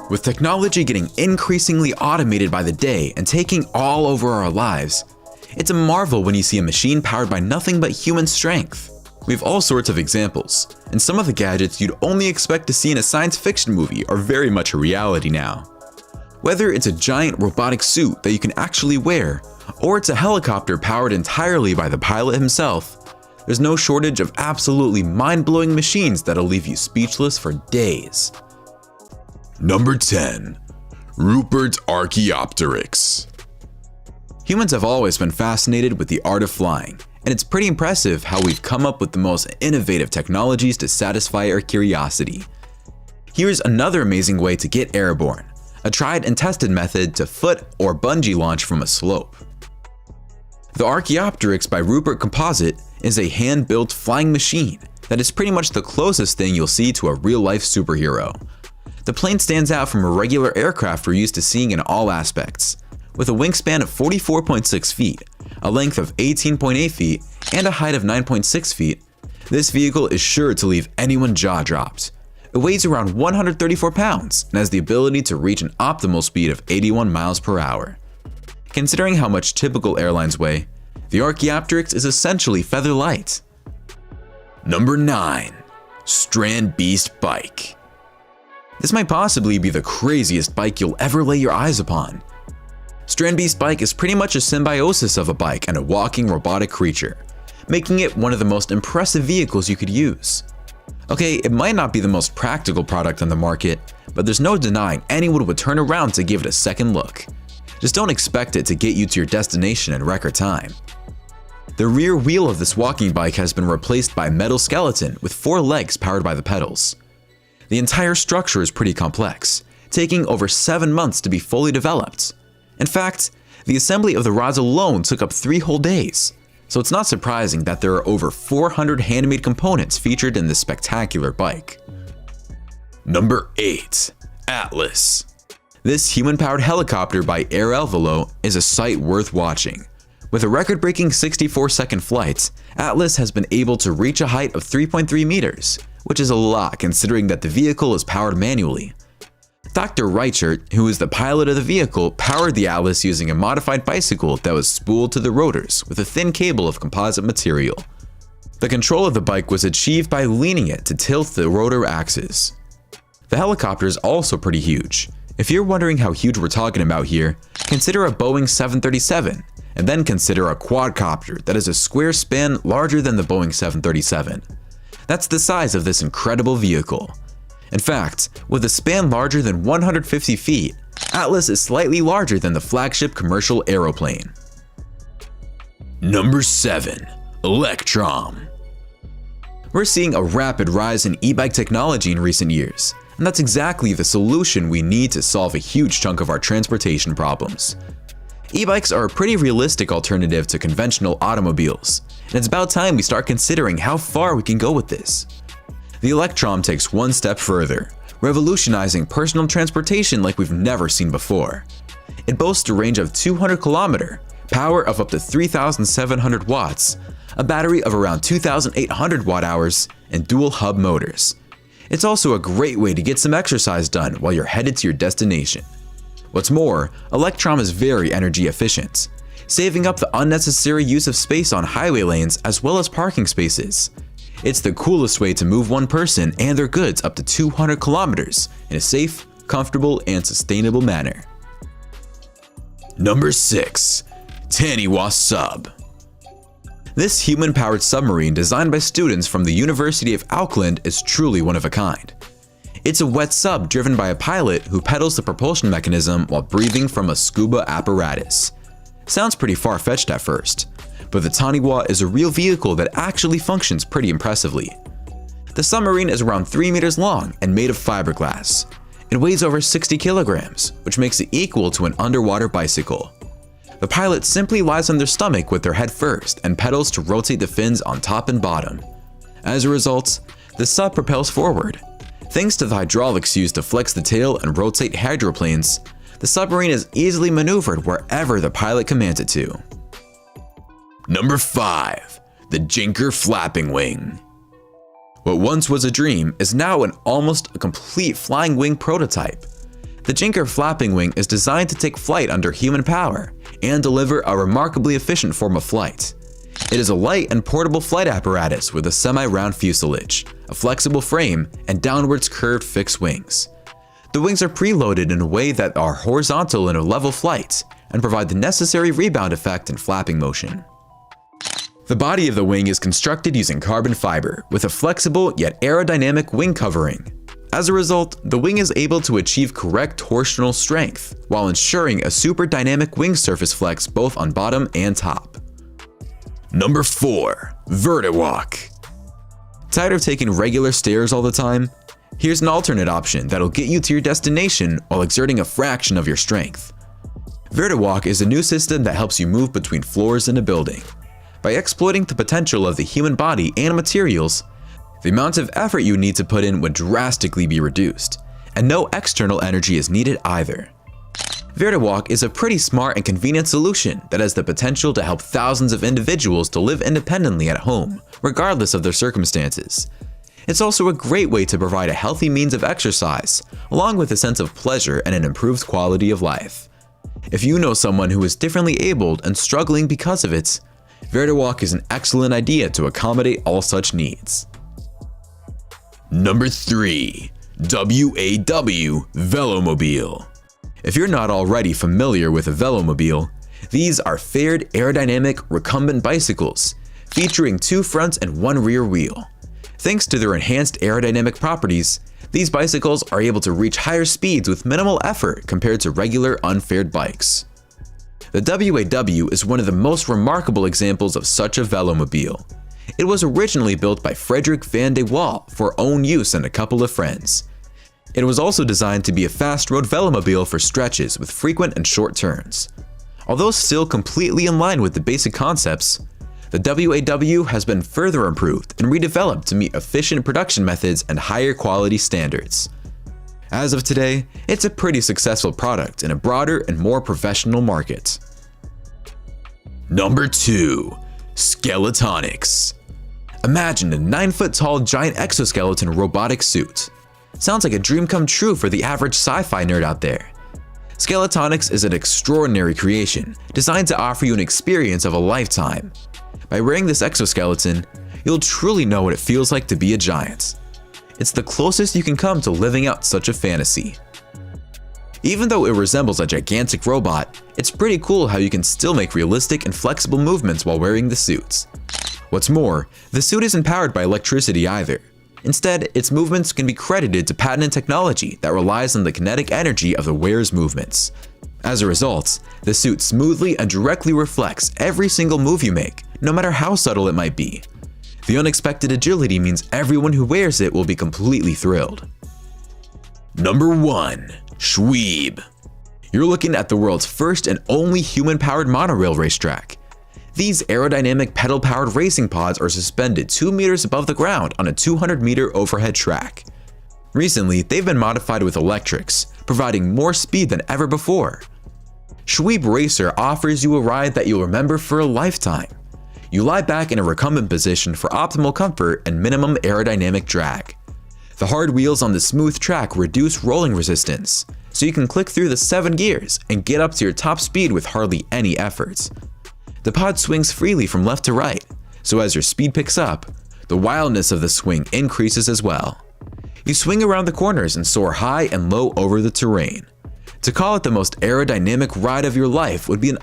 With technology getting increasingly automated by the day and taking all over our lives, it's a marvel when you see a machine powered by nothing but human strength. We have all sorts of examples, and some of the gadgets you'd only expect to see in a science fiction movie are very much a reality now. Whether it's a giant robotic suit that you can actually wear, or it's a helicopter powered entirely by the pilot himself, there's no shortage of absolutely mind-blowing machines that'll leave you speechless for days. Number 10. Rupert Archaeopteryx. Humans have always been fascinated with the art of flying, and it's pretty impressive how we've come up with the most innovative technologies to satisfy our curiosity. Here's another amazing way to get airborne, a tried and tested method to foot or bungee launch from a slope. The Archaeopteryx by Rupert Composite is a hand-built flying machine that is pretty much the closest thing you'll see to a real-life superhero. The plane stands out from a regular aircraft we're used to seeing in all aspects. With a wingspan of 44.6 feet, a length of 18.8 feet, and a height of 9.6 feet, this vehicle is sure to leave anyone jaw-dropped. It weighs around 134 pounds and has the ability to reach an optimal speed of 81 miles per hour. Considering how much typical airlines weigh, the Archaeopteryx is essentially feather light. Number 9. Strand Beast Bike. This might possibly be the craziest bike you'll ever lay your eyes upon. Strand Beast Bike is pretty much a symbiosis of a bike and a walking robotic creature, making it one of the most impressive vehicles you could use. Okay, it might not be the most practical product on the market, but there's no denying anyone would turn around to give it a second look. Just don't expect it to get you to your destination in record time. The rear wheel of this walking bike has been replaced by a metal skeleton with 4 legs powered by the pedals. The entire structure is pretty complex, taking over 7 months to be fully developed. In fact, the assembly of the rods alone took up 3 whole days, so it's not surprising that there are over 400 handmade components featured in this spectacular bike. Number 8. Atlas. This human-powered helicopter by Air Elvelo is a sight worth watching. With a record-breaking 64-second flight, Atlas has been able to reach a height of 3.3 meters, which is a lot considering that the vehicle is powered manually. Dr. Reichert, who is the pilot of the vehicle, powered the Atlas using a modified bicycle that was spooled to the rotors with a thin cable of composite material. The control of the bike was achieved by leaning it to tilt the rotor axis. The helicopter is also pretty huge. If you're wondering how huge we're talking about here, consider a Boeing 737, and then consider a quadcopter that is a square span larger than the Boeing 737. That's the size of this incredible vehicle. In fact, with a span larger than 150 feet, Atlas is slightly larger than the flagship commercial aeroplane. Number 7. Electrom. We're seeing a rapid rise in e-bike technology in recent years, and that's exactly the solution we need to solve a huge chunk of our transportation problems. E-bikes are a pretty realistic alternative to conventional automobiles, and it's about time we start considering how far we can go with this. The Electrom takes one step further, revolutionizing personal transportation like we've never seen before. It boasts a range of 200 km, power of up to 3,700 watts, a battery of around 2,800 watt-hours, and dual hub motors. It's also a great way to get some exercise done while you're headed to your destination. What's more, Electrom is very energy efficient, saving up the unnecessary use of space on highway lanes as well as parking spaces. It's the coolest way to move one person and their goods up to 200 kilometers in a safe, comfortable, and sustainable manner. Number 6. Taniwha Sub. This human-powered submarine designed by students from the University of Auckland is truly one of a kind. It's a wet sub driven by a pilot who pedals the propulsion mechanism while breathing from a scuba apparatus. Sounds pretty far-fetched at first, but the Taniwha is a real vehicle that actually functions pretty impressively. The submarine is around 3 meters long and made of fiberglass. It weighs over 60 kilograms, which makes it equal to an underwater bicycle. The pilot simply lies on their stomach with their head first and pedals to rotate the fins on top and bottom. As a result, the sub propels forward. Thanks to the hydraulics used to flex the tail and rotate hydroplanes, the submarine is easily maneuvered wherever the pilot commands it to. Number 5. The Jinker Flapping Wing. What once was a dream is now an almost complete flying wing prototype. The Jinker Flapping Wing is designed to take flight under human power and deliver a remarkably efficient form of flight. It is a light and portable flight apparatus with a semi-round fuselage, a flexible frame, and downwards curved fixed wings. The wings are preloaded in a way that are horizontal in a level flight and provide the necessary rebound effect and flapping motion. The body of the wing is constructed using carbon fiber with a flexible yet aerodynamic wing covering. As a result, the wing is able to achieve correct torsional strength while ensuring a super dynamic wing surface flex both on bottom and top. Number 4. VertiWalk. Tired of taking regular stairs all the time? Here's an alternate option that'll get you to your destination while exerting a fraction of your strength. VertiWalk is a new system that helps you move between floors in a building. By exploiting the potential of the human body and materials, the amount of effort you need to put in would drastically be reduced, and no external energy is needed either. VertiWalk is a pretty smart and convenient solution that has the potential to help thousands of individuals to live independently at home, regardless of their circumstances. It's also a great way to provide a healthy means of exercise, along with a sense of pleasure and an improved quality of life. If you know someone who is differently abled and struggling because of it, VertiWalk is an excellent idea to accommodate all such needs. Number 3. WAW Velomobile. If you're not already familiar with a velomobile, these are fared aerodynamic recumbent bicycles featuring 2 front and 1 rear wheel. Thanks to their enhanced aerodynamic properties, these bicycles are able to reach higher speeds with minimal effort compared to regular unfared bikes. The WAW is one of the most remarkable examples of such a velomobile. It was originally built by Frederick van de Waal for own use and a couple of friends. It was also designed to be a fast road velomobile for stretches with frequent and short turns. Although still completely in line with the basic concepts, the WAW has been further improved and redeveloped to meet efficient production methods and higher quality standards. As of today, it's a pretty successful product in a broader and more professional market. Number 2. Skeletonics. Imagine a 9-foot-tall giant exoskeleton robotic suit. Sounds like a dream come true for the average sci-fi nerd out there. Skeletonics is an extraordinary creation designed to offer you an experience of a lifetime. By wearing this exoskeleton, you'll truly know what it feels like to be a giant. It's the closest you can come to living out such a fantasy. Even though it resembles a gigantic robot, it's pretty cool how you can still make realistic and flexible movements while wearing the suits. What's more, the suit isn't powered by electricity either. Instead, its movements can be credited to patented technology that relies on the kinetic energy of the wearer's movements. As a result, the suit smoothly and directly reflects every single move you make, no matter how subtle it might be. The unexpected agility means everyone who wears it will be completely thrilled. Number 1. Shweeb. You're looking at the world's first and only human-powered monorail racetrack. These aerodynamic pedal-powered racing pods are suspended 2 meters above the ground on a 200-meter overhead track. Recently, they've been modified with electrics, providing more speed than ever before. Shweeb Racer offers you a ride that you'll remember for a lifetime. You lie back in a recumbent position for optimal comfort and minimum aerodynamic drag. The hard wheels on the smooth track reduce rolling resistance, so you can click through the 7 gears and get up to your top speed with hardly any effort. The pod swings freely from left to right, so as your speed picks up, the wildness of the swing increases as well. You swing around the corners and soar high and low over the terrain. To call it the most aerodynamic ride of your life would be an